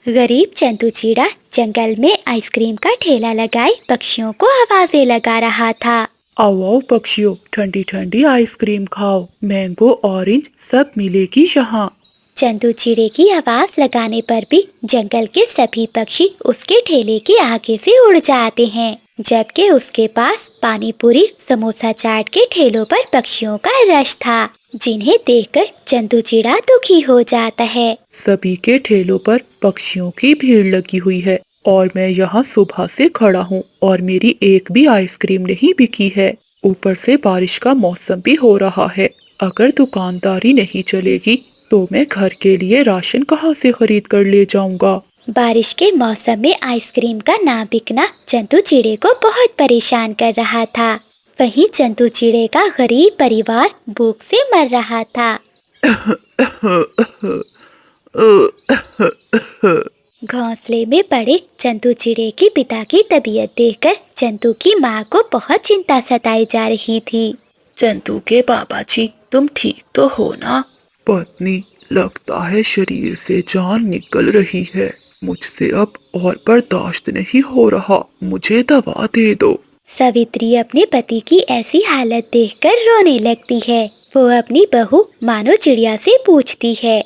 गरीब चंदू चिड़ा जंगल में आइसक्रीम का ठेला लगाए पक्षियों को आवाजें लगा रहा था। आओ आओ पक्षियों, ठंडी ठंडी आइसक्रीम खाओ, मैंगो ऑरेंज सब मिलेगी यहाँ। चंदू चिड़े की आवाज लगाने पर भी जंगल के सभी पक्षी उसके ठेले के आगे से उड़ जाते हैं, जबकि उसके पास पानी पूरी समोसा चाट के ठेलों पर पक्षियों का रश था, जिन्हें देखकर चंदू चिड़ा दुखी हो जाता है। सभी के ठेलों पर पक्षियों की भीड़ लगी हुई है और मैं यहाँ सुबह से खड़ा हूँ और मेरी एक भी आइसक्रीम नहीं बिकी है। ऊपर से बारिश का मौसम भी हो रहा है। अगर दुकानदारी नहीं चलेगी तो मैं घर के लिए राशन कहाँ से खरीद कर ले जाऊंगा। बारिश के मौसम में आइसक्रीम का ना बिकना चंदू चिड़े को बहुत परेशान कर रहा था। वहीं चंदू चिड़े का गरीब परिवार भूख से मर रहा था। घोंसले में पड़े चंदू चिड़े के पिता की तबीयत देखकर चंदू की माँ को बहुत चिंता सताई जा रही थी। चंदू के बाबा जी, तुम ठीक तो हो ना? पत्नी, लगता है शरीर से जान निकल रही है। मुझसे अब और बर्दाश्त नहीं हो रहा, मुझे दवा दे दो। सावित्री अपने पति की ऐसी हालत देखकर रोने लगती है। वो अपनी बहू मानो चिड़िया से पूछती है,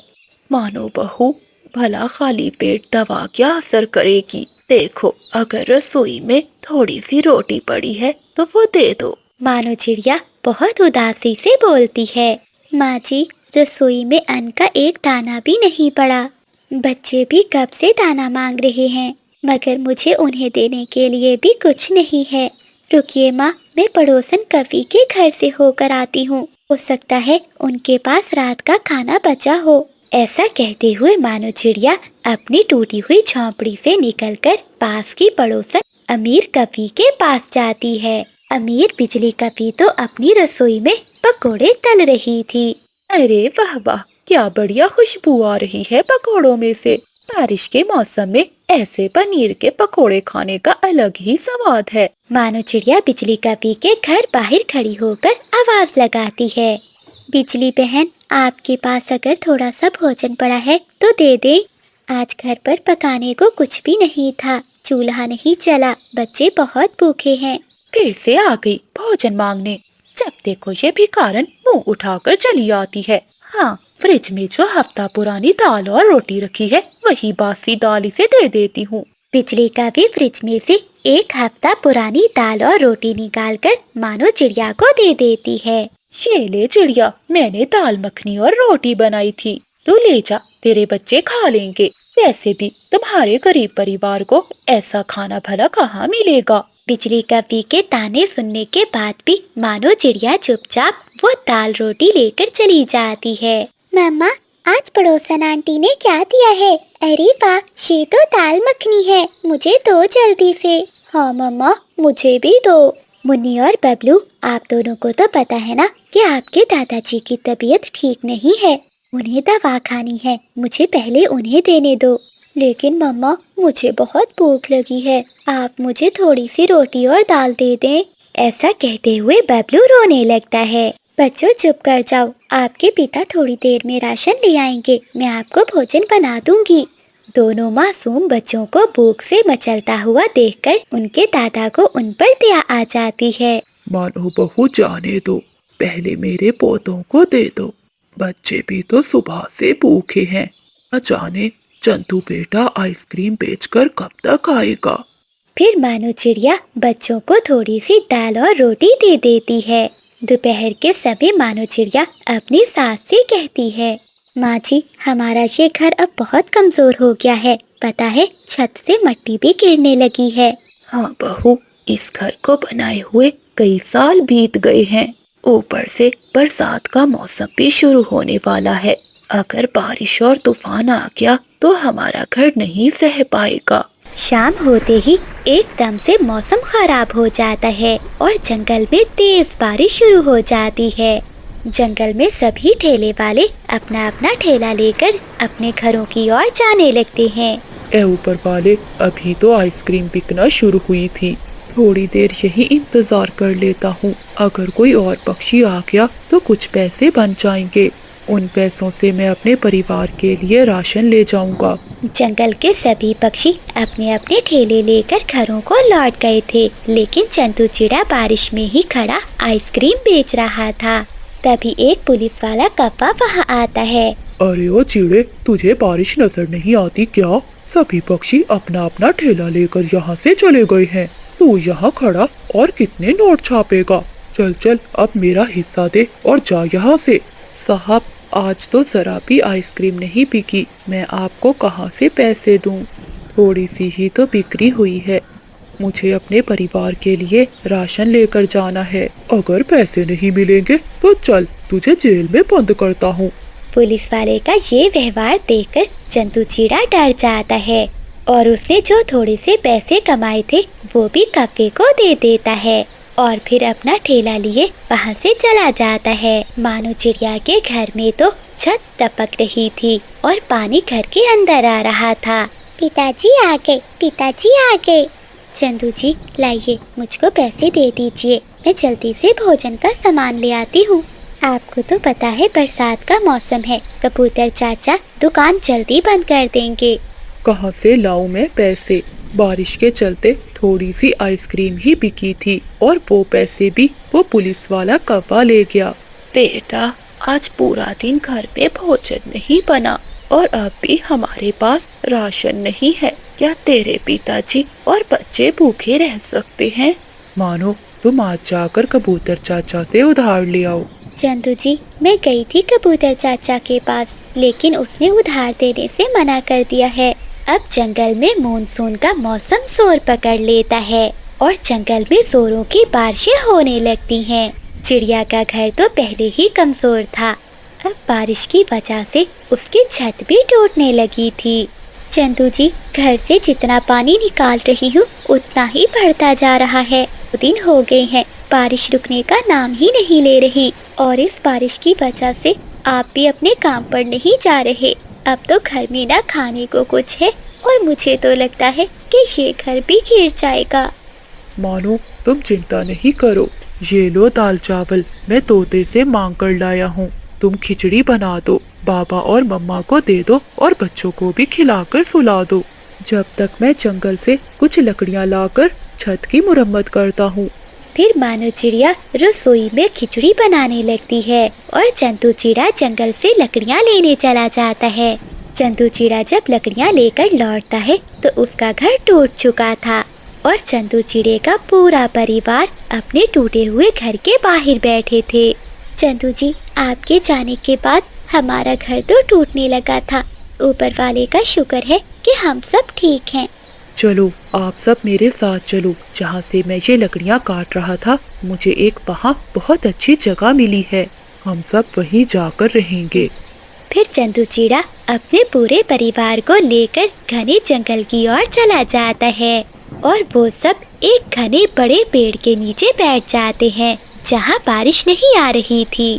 मानो बहू, भला खाली पेट दवा क्या असर करेगी? देखो, अगर रसोई में थोड़ी सी रोटी पड़ी है तो वो दे दो। मानो चिड़िया बहुत उदासी से बोलती है, माँ जी, रसोई में अन्न का एक दाना भी नहीं पड़ा। बच्चे भी कब से दाना मांग रहे हैं, मगर मुझे उन्हें देने के लिए भी कुछ नहीं है। रुकिए माँ, मैं पड़ोसन कवि के घर से होकर आती हूँ, हो सकता है उनके पास रात का खाना बचा हो। ऐसा कहते हुए मानो चिड़िया अपनी टूटी हुई झोंपड़ी से निकलकर पास की पड़ोसन अमीर कवि के पास जाती है। अमीर बिजली कवि तो अपनी रसोई में पकोड़े तल रही थी। अरे वाह वाह, क्या बढ़िया खुशबू आ रही है पकोड़ों में से। बारिश के मौसम में ऐसे पनीर के पकोड़े खाने का अलग ही स्वाद है। मानो चिड़िया बिजली कवि के घर बाहर खड़ी होकर आवाज लगाती है, बिजली बहन, आपके पास अगर थोड़ा सा भोजन पड़ा है तो दे दे। आज घर पर पकाने को कुछ भी नहीं था, चूल्हा नहीं चला, बच्चे बहुत भूखे हैं। फिर से आ गई भोजन मांगने। जब देखो ये भिखारन मुंह उठाकर चली आती है। हाँ, फ्रिज में जो हफ्ता पुरानी दाल और रोटी रखी है वही बासी दाल इसे दे देती हूँ। बिजली कवि फ्रिज में से एक हफ्ता पुरानी दाल और रोटी निकालकर मानो चिड़िया को दे देती है। ये ले चिड़िया, मैंने दाल मखनी और रोटी बनाई थी, तू ले जा, तेरे बच्चे खा लेंगे। वैसे भी तुम्हारे गरीब परिवार को ऐसा खाना भला कहाँ मिलेगा। बिजली कवि के ताने सुनने के बाद भी मानो चिड़िया चुपचाप वो दाल रोटी लेकर चली जाती है। मम्मा, आज पड़ोसन आंटी ने क्या दिया है? अरे वाह, ये तो दाल मखनी है, मुझे दो जल्दी से। हाँ मम्मा, मुझे भी दो। मुन्नी और बबलू, आप दोनों को तो पता है ना कि आपके दादाजी की तबीयत ठीक नहीं है, उन्हें दवा खानी है, मुझे पहले उन्हें देने दो। लेकिन मम्मा, मुझे बहुत भूख लगी है, आप मुझे थोड़ी सी रोटी और दाल दे दें। ऐसा कहते हुए बबलू रोने लगता है। बच्चों चुप कर जाओ, आपके पिता थोड़ी देर में राशन ले आएंगे, मैं आपको भोजन बना दूंगी। दोनों मासूम बच्चों को भूख से मचलता हुआ देखकर उनके दादा को उन पर दया आ जाती है। मानो बहू, जाने दो, पहले मेरे पोतों को दे दो, बच्चे भी तो सुबह से भूखे हैं। न जाने चंदू बेटा आइसक्रीम बेचकर कब तक आएगा। फिर मानो चिड़िया बच्चों को थोड़ी सी दाल और रोटी दे देती है। दोपहर के समय मानो चिड़िया अपनी सास से कहती है, माँ जी, हमारा ये घर अब बहुत कमजोर हो गया है, पता है छत से मिट्टी भी गिरने लगी है। हाँ बहू, इस घर को बनाए हुए कई साल बीत गए हैं, ऊपर से बरसात का मौसम भी शुरू होने वाला है। अगर बारिश और तूफान आ गया तो हमारा घर नहीं सह पाएगा। शाम होते ही एकदम से मौसम खराब हो जाता है और जंगल में तेज बारिश शुरू हो जाती है। जंगल में सभी ठेले वाले अपना अपना ठेला लेकर अपने घरों की ओर जाने लगते हैं। ए ऊपर वाले, अभी तो आइसक्रीम बिकना शुरू हुई थी, थोड़ी देर यही इंतजार कर लेता हूँ, अगर कोई और पक्षी आ गया तो कुछ पैसे बन जाएंगे। उन पैसों से मैं अपने परिवार के लिए राशन ले जाऊंगा। जंगल के सभी पक्षी अपने अपने ठेले लेकर घरों को लौट गए थे, लेकिन चंदू चिड़ा बारिश में ही खड़ा आइसक्रीम बेच रहा था। तभी एक पुलिस वाला कौवा वहाँ आता है। अरे ओ चिड़े, तुझे बारिश नजर नहीं आती क्या? सभी पक्षी अपना अपना ठेला लेकर यहाँ से चले गए हैं। तू यहाँ खड़ा और कितने नोट छापेगा? चल चल, अब मेरा हिस्सा दे और जा यहाँ से। साहब, आज तो जरा भी आइसक्रीम नहीं बिकी, मैं आपको कहाँ से पैसे दूं? थोड़ी सी ही तो बिक्री हुई है। मुझे अपने परिवार के लिए राशन लेकर जाना है। अगर पैसे नहीं मिलेंगे तो चल, तुझे जेल में बंद करता हूँ। पुलिस वाले का ये व्यवहार देखकर चंदू चिड़ा डर जाता है और उसने जो थोड़े से पैसे कमाए थे वो भी कौवे को दे देता है और फिर अपना ठेला लिए वहाँ से चला जाता है। मानो चिड़िया के घर में तो छत टपक रही थी और पानी घर के अंदर आ रहा था। पिताजी आ गए, पिताजी आ गए। चंदू जी, लाइए, मुझको पैसे दे दीजिए, मैं जल्दी से भोजन का सामान ले आती हूँ। आपको तो पता है बरसात का मौसम है, कबूतर चाचा दुकान जल्दी बंद कर देंगे। कहाँ से लाऊं मैं पैसे? बारिश के चलते थोड़ी सी आइसक्रीम ही बिकी थी और वो पैसे भी वो पुलिस वाला कौवा ले गया। बेटा, आज पूरा दिन घर में भोजन नहीं बना और अब भी हमारे पास राशन नहीं है। क्या तेरे पिताजी और बच्चे भूखे रह सकते हैं? मानो तुम आज जाकर कबूतर चाचा से उधार ले आओ। चंदू जी, मैं गई थी कबूतर चाचा के पास, लेकिन उसने उधार देने से मना कर दिया है। अब जंगल में मानसून का मौसम जोर पकड़ लेता है और जंगल में जोरों की बारिशें होने लगती हैं। चिड़िया का घर तो पहले ही कमजोर था, अब बारिश की वजह से उसकी छत भी टूटने लगी थी। चंदू जी, घर से जितना पानी निकाल रही हूँ उतना ही बढ़ता जा रहा है। 2 दिन हो गए हैं, बारिश रुकने का नाम ही नहीं ले रही और इस बारिश की वजह से आप भी अपने काम पर नहीं जा रहे। अब तो घर में ना खाने को कुछ है और मुझे तो लगता है कि ये घर भी गिर जाएगा। मानो तुम चिंता नहीं करो, ये लो दाल चावल, मैं तोते से मांग कर लाया हूँ। तुम खिचड़ी बना दो, बाबा और मम्मा को दे दो और बच्चों को भी खिलाकर सुला दो, जब तक मैं जंगल से कुछ लकड़ियाँ लाकर छत की मुरम्मत करता हूँ। फिर मानो चिड़िया रसोई में खिचड़ी बनाने लगती है और चंदू चिड़ा जंगल से लकड़ियाँ लेने चला जाता है। चंदू चिड़ा जब लकड़ियाँ लेकर लौटता है तो उसका घर टूट चुका था और चंदू चिड़े का पूरा परिवार अपने टूटे हुए घर के बाहर बैठे थे। चंदू जी, आपके जाने के बाद हमारा घर तो टूटने लगा था। ऊपर वाले का शुक्र है कि हम सब ठीक हैं। चलो, आप सब मेरे साथ चलो। जहाँ से मैं ये लकड़ियाँ काट रहा था, मुझे एक वहाँ बहुत अच्छी जगह मिली है। हम सब वहीं जाकर रहेंगे। फिर चंदू चिड़ा अपने पूरे परिवार को लेकर घने जंगल की ओर चला जाता है और वो सब एक घने बड़े पेड़ के नीचे बैठ जाते हैं जहाँ बारिश नहीं आ रही थी।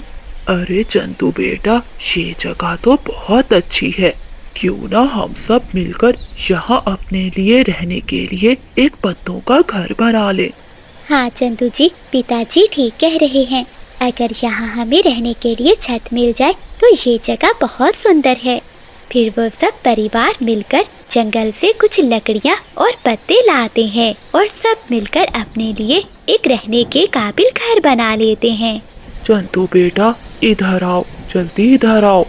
अरे चंदू बेटा, ये जगह तो बहुत अच्छी है। क्यों ना हम सब मिलकर यहाँ अपने लिए रहने के लिए एक पत्तों का घर बना ले। हाँ चंदू जी, पिताजी ठीक कह रहे हैं। अगर यहाँ हमें रहने के लिए छत मिल जाए तो ये जगह बहुत सुंदर है। फिर वो सब परिवार मिलकर जंगल से कुछ लकड़ियाँ और पत्ते लाते हैं और सब मिलकर अपने लिए एक रहने के काबिल घर बना लेते हैं। चंदू बेटा, इधर आओ, जल्दी इधर आओ।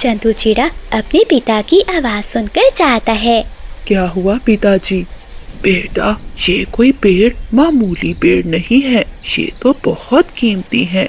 चंदू चिड़ा अपने पिता की आवाज सुनकर जाता है। क्या हुआ पिताजी? बेटा, ये कोई पेड़ मामूली पेड़ नहीं है, ये तो बहुत कीमती है।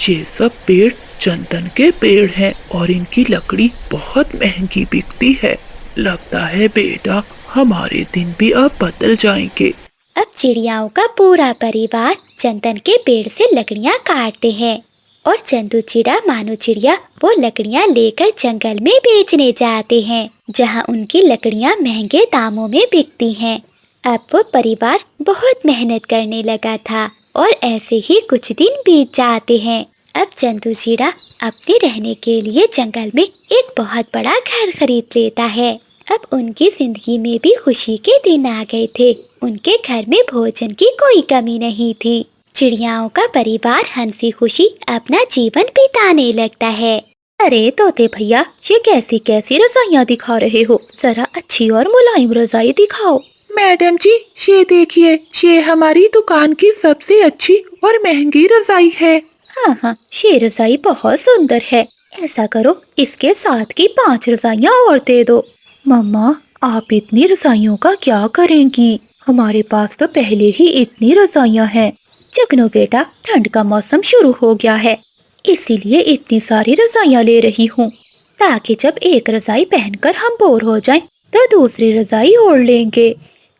ये सब पेड़ चंदन के पेड़ हैं और इनकी लकड़ी बहुत महंगी बिकती है। लगता है बेटा, हमारे दिन भी अब बदल जाएंगे। अब चिड़ियाओं का पूरा परिवार चंदन के पेड़ से लकड़ियाँ काटते हैं और चंदू चिड़ा मानो चिड़िया वो लकड़ियाँ लेकर जंगल में बेचने जाते हैं, जहाँ उनकी लकड़ियाँ महंगे दामों में बिकती हैं। अब वो परिवार बहुत मेहनत करने लगा था और ऐसे ही कुछ दिन बीत जाते हैं। अब चंदू चिड़ा अपने रहने के लिए जंगल में एक बहुत बड़ा घर खरीद लेता है। अब उनकी जिंदगी में भी खुशी के दिन आ गए थे। उनके घर में भोजन की कोई कमी नहीं थी। चिड़ियाओं का परिवार हंसी खुशी अपना जीवन बिताने लगता है। अरे तोते भैया, ये कैसी कैसी रजाइयाँ दिखा रहे हो? जरा अच्छी और मुलायम रजाई दिखाओ। मैडम जी, ये देखिए, ये हमारी दुकान की सबसे अच्छी और महंगी रजाई है। हाँ हाँ, ये रजाई बहुत सुंदर है। ऐसा करो, इसके साथ की 5 रजाइयाँ और दे दो। मम्मा, आप इतनी रजाइयों का क्या करेंगी? हमारे पास तो पहले ही इतनी रजाइयाँ हैं। जगनू बेटा, ठंड का मौसम शुरू हो गया है, इसीलिए इतनी सारी रजाइयाँ ले रही हूँ, ताकि जब एक रजाई पहनकर हम बोर हो जाएं, तो दूसरी रजाई ओढ़ लेंगे।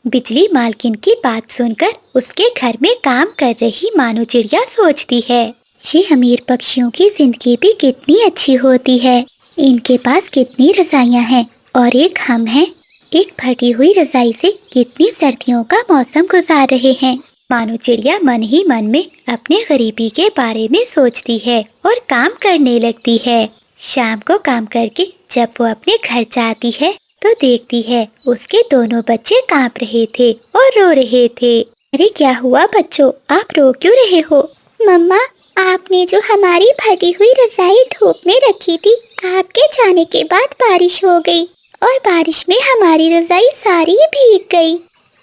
बिजली मालकिन की बात सुनकर उसके घर में काम कर रही मानो चिड़िया सोचती है, ये अमीर पक्षियों की जिंदगी भी कितनी अच्छी होती है। इनके पास कितनी रजाइयाँ हैं और एक हम हैं। एक फटी हुई रजाई से कितनी सर्दियों का मौसम गुजार रहे हैं। मानो चिड़िया मन ही मन में अपने गरीबी के बारे में सोचती है और काम करने लगती है। शाम को काम करके जब वो अपने घर जाती है तो देखती है उसके दोनों बच्चे कांप रहे थे और रो रहे थे। अरे क्या हुआ बच्चों, आप रो क्यों रहे हो? मम्मा, आपने जो हमारी फटी हुई रजाई धूप में रखी थी, आपके जाने के बाद बारिश हो गई और बारिश में हमारी रजाई सारी भीग गई।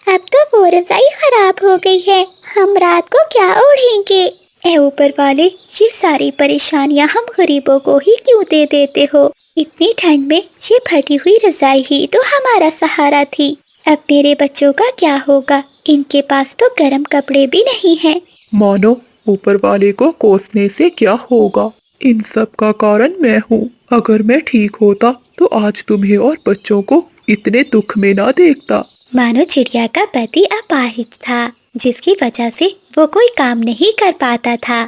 अब तो वो रजाई खराब हो गई है, हम रात को क्या ओढ़ेंगे? ऐ ऊपर वाले, ये सारी परेशानियां हम गरीबों को ही क्यों दे देते हो? इतनी ठंड में ये फटी हुई रजाई ही तो हमारा सहारा थी। अब मेरे बच्चों का क्या होगा? इनके पास तो गर्म कपड़े भी नहीं हैं। मानो, ऊपर वाले को कोसने से क्या होगा? इन सब का कारण मैं हूँ। अगर मैं ठीक होता तो आज तुम्हें और बच्चों को इतने दुख में ना देखता। मानो चिड़िया का पति अपाहिज था, जिसकी वजह से वो कोई काम नहीं कर पाता था।